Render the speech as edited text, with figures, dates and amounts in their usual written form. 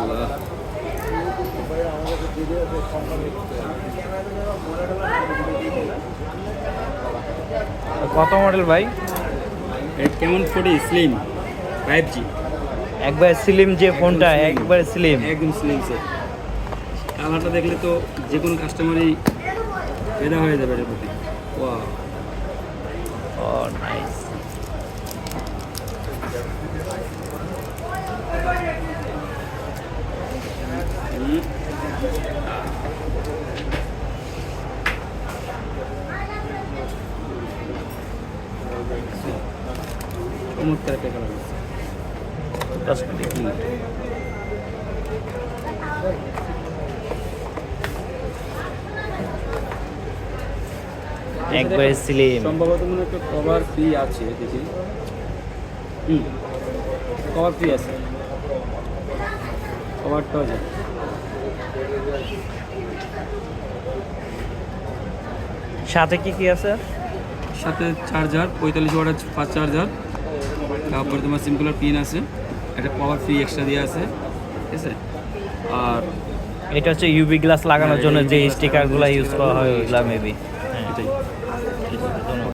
আল্লাহ। কত মডেল ভাই? কেমন 40 স্লিম 5G একবার স্লিম যে ফোনটা, slim। একবার স্লিম। একদম স্লিম স্যার। কালারটা দেখলে তো যে কোনো কাস্টমারই ফেদা হয়ে যাবে এর প্রতি। ওয়াও। ও নাইস। চমৎকার একটা কালার আছে। একবার স্লিম। সম্ভবত মনে একটা কভার ফ্রি আছে, দেখি। কভার ফ্রি আছে, কভারটাও আছে। সাথে কি কি আছে? সাথে চার্জার 45 ওয়াটের ফাস্ট চার্জার, তারপরে তোমার সিম্পলার পিন আছে, একটা পাওয়ার ফ্রি এক্সট্রা দিয়ে আছে, ঠিক আছে। আর এটা হচ্ছে ইউভি গ্লাস লাগানোর জন্য হ্যাঁ, যে UV glass স্টিকারগুলো লাগানোর ইউজ করা হয় sticker ওইগুলা মেবি।